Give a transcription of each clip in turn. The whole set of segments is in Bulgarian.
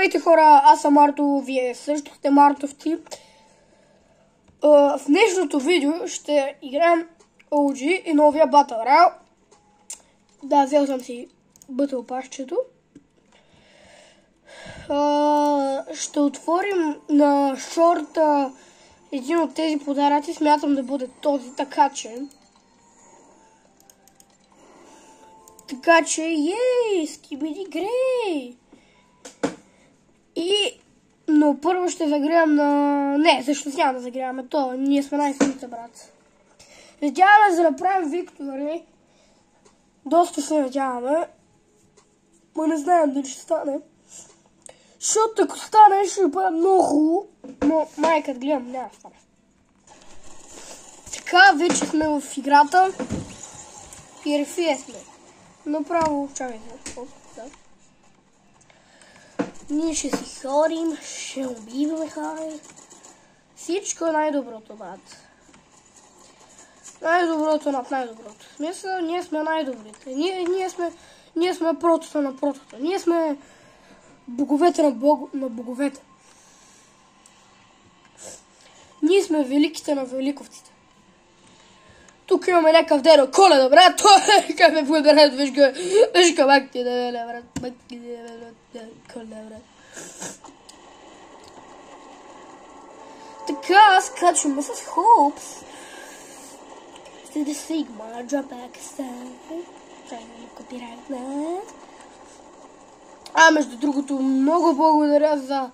Здравейте хора, аз съм Марто, вие също сте мартовци. В днешното видео ще играем OG и новия Battle Royale. Да, взел съм си Battle пашчето. Ще отворим на шорта един от тези подаръци, смятам да бъде този, така че ей, скибиди грей! Но първо ще загреем на... Не, защо няма да загреем то? Ние сме най-силните, брат. Надяваме да направим Виктори. Доста се надяваме. Но не знаем дали ще стане. Защото ако стане, ще бъде много хубаво. Но майкът гледам, няма да стане. Така, вече сме в играта. Перфия сме. Направо, чакайте. Да. Ние ще си ходим, ще убиваме хора. Всичко е най-доброто, брат. Най-доброто над най-доброто. Ние сме най-добрите. Ние сме протото на протото. Ние сме боговете на боговете. Ние сме великите на великовците. Тук имаме някакъв дедо Коледа, брат. Той как ме бъде, брат. Виж как ти да веле, брат. Бак ти да веле, Коледа, брат. Така, аз качваме с Hopes. След Sigma, drop back style. Чай да ми копирайт на. Между другото, много благодаря за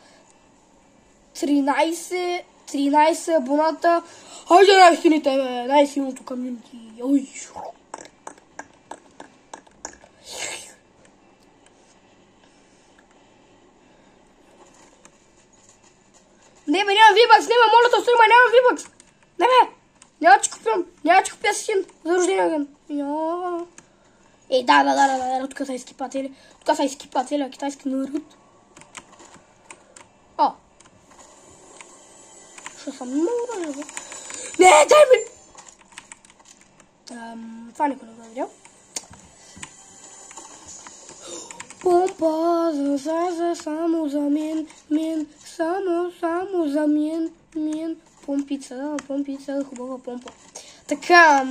13 абоната. Хайде най-силните, бе! Най-силното комюнити. Ой! Не, бе, нямам вибакс! Не, бе, моля те, стой, нямам вибакс! Не, бе! Няма че купя скин за рождения ден. Да, тук са изкипатели. Тук са изкипатели, китайски народ. Ще съм много ръжава. Не, дай ми! Това никой не го видял. Помпа, само за мен, само за мен. Помпица, хубава помпа. Така,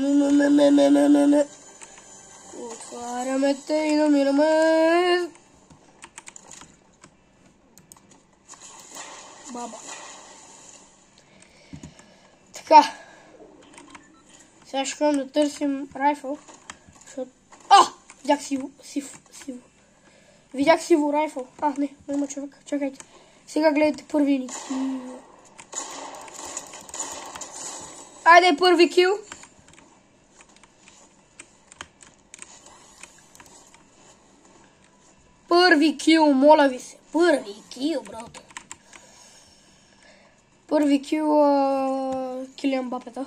отваряме те и намираме. Баба. Така. Сега ще ходим да търсим райфъл. Видях сиво. Видях сиво райфъл. Не, има човек. Чакайте. Сега гледайте първи ни. Айде, първи кил. Първи кил, моля ви се. Първи кил, брат. Първи кил Килиан Мбапета.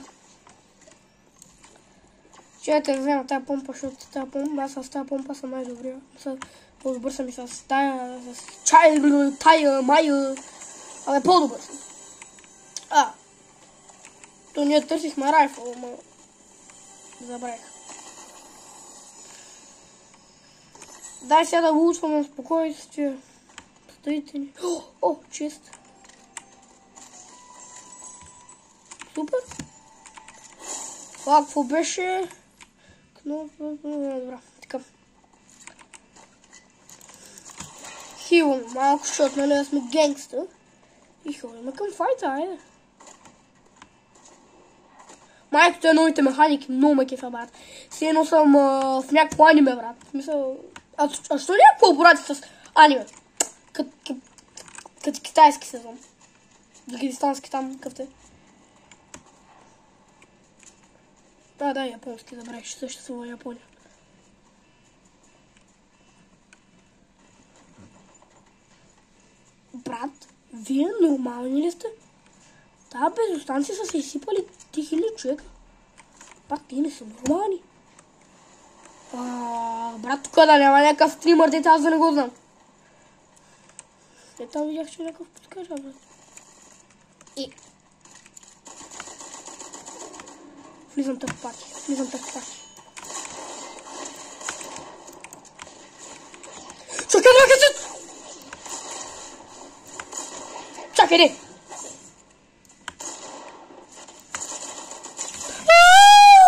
Чайте да взема тази помпа, защото аз с тази помпа съм най-добрия. По-добър съм и с тая, тая, мая. По-добър съм. То ние търсихме райфъл, но забравих. Дай сега да лутваме спокойствие. Стоите ни. Чест. Супер. Това какво беше? Добра, така. Хилвам малко, защото нали да сме генгста. И ходим към файта, айде. Майкото е новите механики, много ме кефа, брат. Си едно съм в някакво аниме, брат. В смисъл... що не е колаборация с аниме? Като китайски сезон. Дагестански там, какъв те. Да, японски, забравих, ще съществува Япония. Брат, вие нормални ли сте? Безостанци са се изсипали 3000 човека. Пак ти не са нормални. Брат, тук да няма някакъв стримър, дете аз да не го знам. Там видях, че някакъв подкажа, брат. Влизам тък пати. Чакай, Хайде!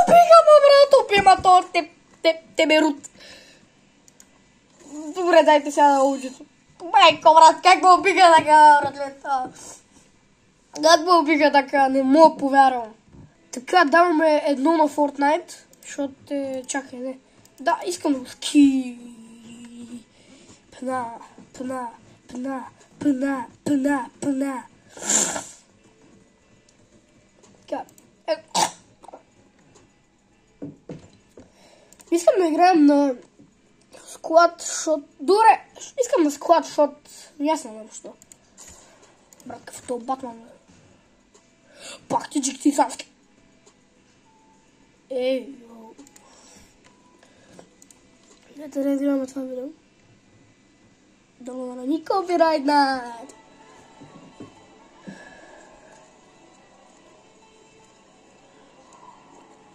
Убиха ме, брат! Уби ма то! Те берут. Добре, дайте сега на луджето. Майко, брат, как ме убиха така, братлета? Как ме убиха така? Не мога повярвам. Така, даваме едно на Fortnite, защото чакай, не. Да, искам ски. Пна. Така. Искам да играем на склад, защото... Добре, искам на склад, защото... Аз не знам защо. Брат, какъв то Батман. Пак ти джик ти сански. Ей, йоу. Ето да играме това видео. Долу на ни Copyright Night.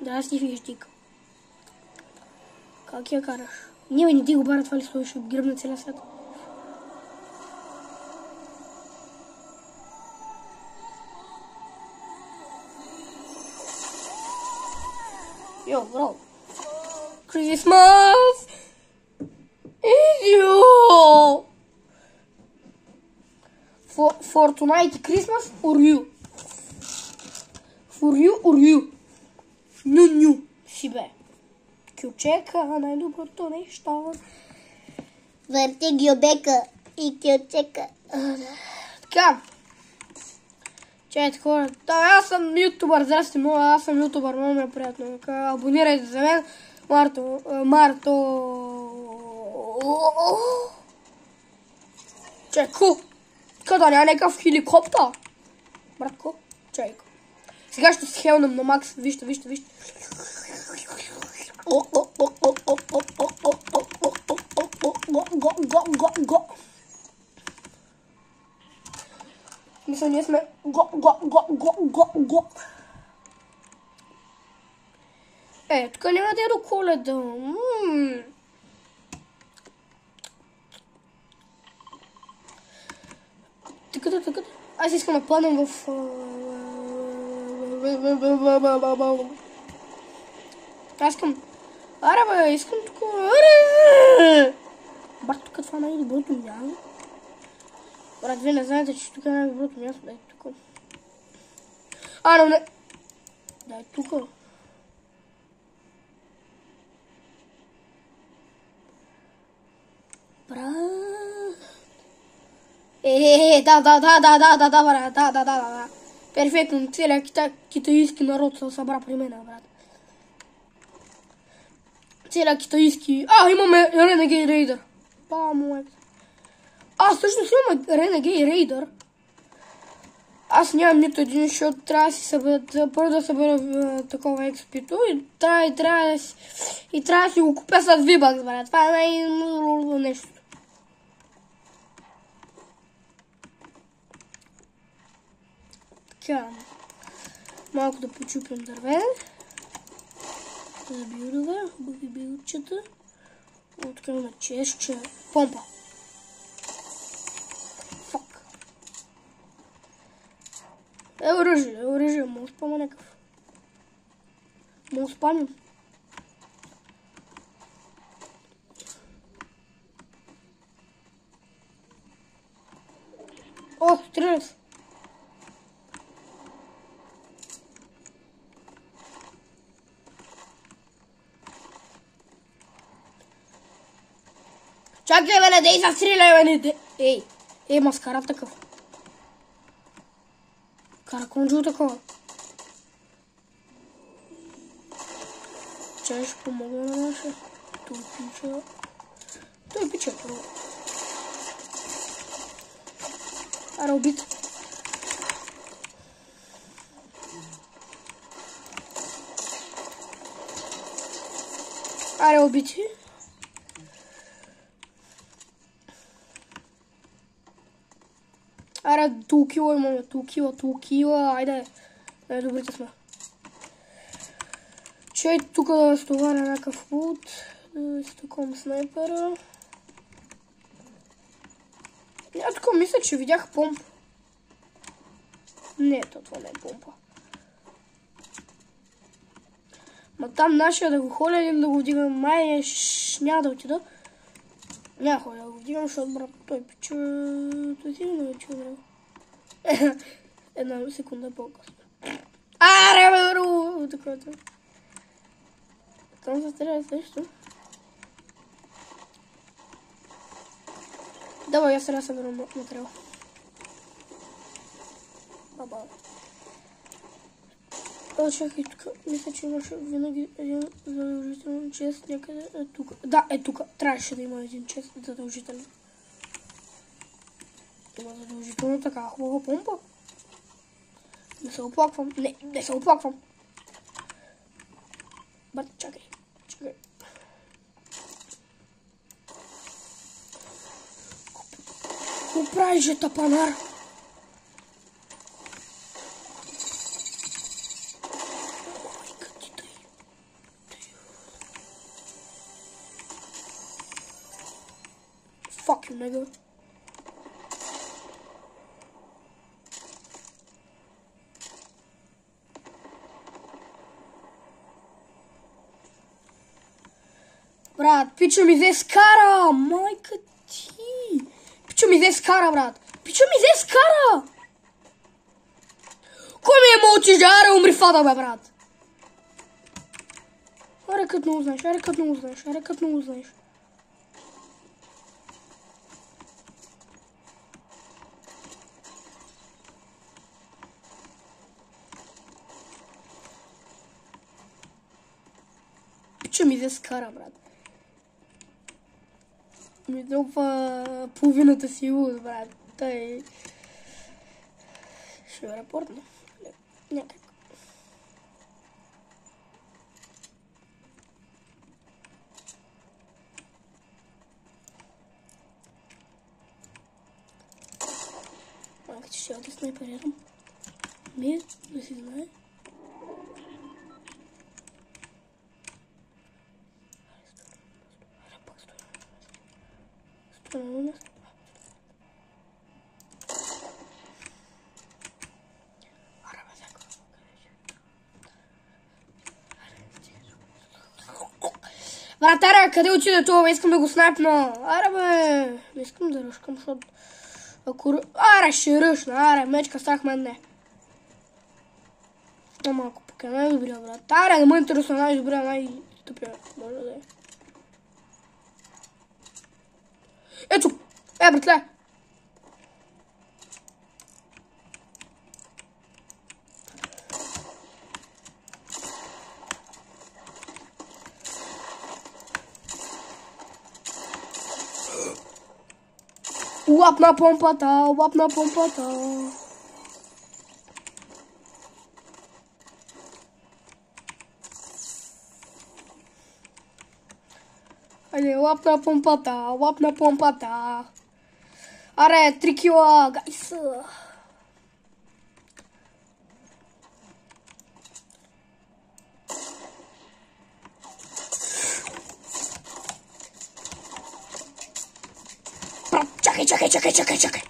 Да, аз ти виж тик. Как я караш? Не ти го бара това ли стоиш, ще гръбна целия свят. Йо, бро. Christmas! Йо! For tonight Christmas or you? For you or you? Ню. Си бе. Кючека, най-доброто нещо. Върти гюбека и кючека. Така. Чайте хора. Да, аз съм ютубър. Здрасти, аз съм ютубър. Много ми е приятно. Абонирайте за мен. Марто. Чайко. Къде няма някакъв хеликоптер? Братко, чайко. Сега ще се хелнем на макс. Вижте. Мисля, ние сме го. Тук няма да е до Коледа. Така. Аз искам да падам в... Аз искам... Аре бе, искам тук... Брат, тук това най-доброто място. Брат, вие не знаете, че тук е най-доброто място. Дай тук. Но не... Дай тук. Брат... Да, брат, да. Перфектно, целият китайски народ се събра при мен, брат. Целият китайски... имаме Renegade Raider. Също си имам Renegade Raider. Аз нямам нито един, защото трябва да си събера, първо да събера такова експито и трябва да си го купя с V-Bucks, брат. Това е най-много нещо. Така, малко да почупим дърве. За билдове, хубави билдчета. Откриваме чешче. Помпа. Фак. Оръжие. Мога спама някакъв. Мога спамим. Стреля се. Чакай, бе, не дей са стреляй, бе, Ей, маскара такъв. Караконджо такова. Чай ще помогна на наша. Той пича това. Аре, убит. Аре, убити. Аре, 2 кила имаме, 2 кила, айде. Най-добрите сме. Чай тук да стоваря някакъв лут. Да си такова снайпера. Аз тук мисля, че видях помп. Не, това не е помпа. Ма там нашия да го холя или да го вдигам, май няма да отида. Няма холя да го вдигам, защото брат, той пича... Той си не вече умрел. Една секунда по-късно. Аре, бе, ру! Такова. Там се стреля също. Давай, аз сега съберам материал. Аба. Чакай, тук мисля, че имаше винаги един задължителен чест някъде е тук. Да, е тук. Трябваше да има един чест задължителен. Има задължително така хубава помпа. Не се оплаквам. Не се оплаквам. Бат, чакай. Какво правиш, же, тапанар? Fuck you, nigga. Брат, пичо ми взе скара! Майка ти! Пичо ми взе скара, брат! Пичо ми взе скара! Кой ми е мълчиш, аре умри фада, бе, брат! Аре кът много знаеш, аре кът много знаеш, аре кът много знаеш. Пичо ми взе скара, брат. Ми дълпа половината силост, брат. Той... Ще ме репортна. Някак. Малко ще да снайперирам. Ми, да си знае. Брат, аре, къде отиде това? Искам да го снайпна. Аре, бе, не искам да ръшкам, защото... Ако... Аре, ще ръшна, аре, мечка страх мен не. Но малко пък е най-добрия, брат. Аре, не ме интересува най-добрия, най-тъпия. Може да е. Ето! Братле! Лапна помпата, лапна помпата. Айде, лапна помпата, лапна помпата. Аре, 3 кила, гайс. Чакай.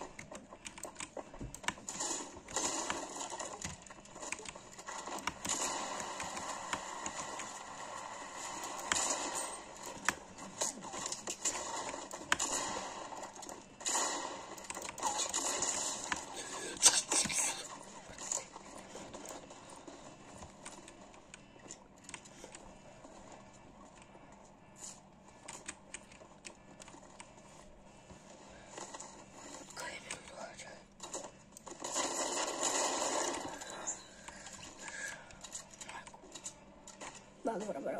Да, добре.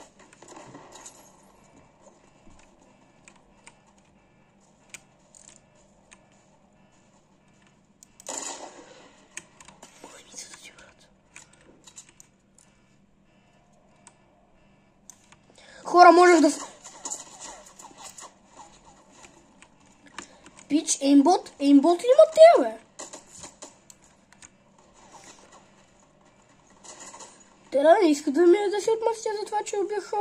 Хора, можеш да... Пич, еймбот ли има те, бе? Те не искат да се отмъстят за това, че убиха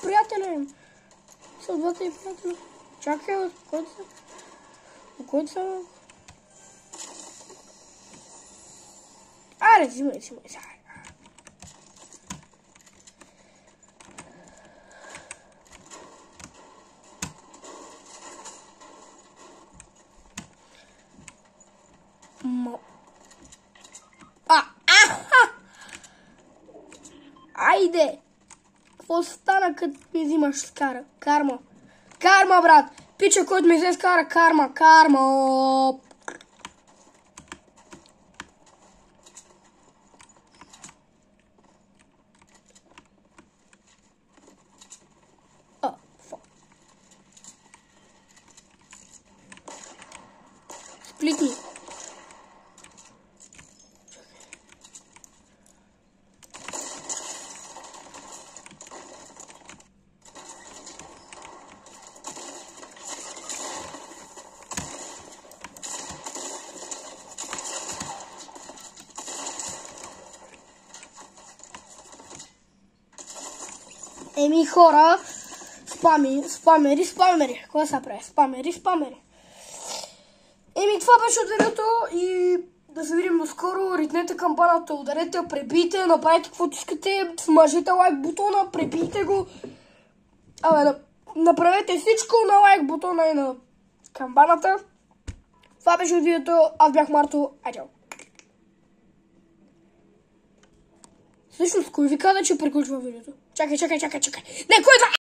приятеля им. Съдбата и приятеля. Чакай, успокойте се. Аре, взимай. Айде! Какво стана, като ми взимаш с кара? Карма, брат! Пича, който ми взе с кара, карма! Сплитни! Еми хора, спамери. Какво се прави? Спамери. Еми това беше от видеото и да се видим доскоро. Ритнете камбаната, ударете, пребийте, направете каквото искате, смажете лайк бутона, пребийте го. Направете всичко на лайк бутона и на камбаната. Това беше от видеото. Аз бях Марто. Айде. Всъщност, кой ви каза, че приключва видеото? Чакай. Не, кой е това?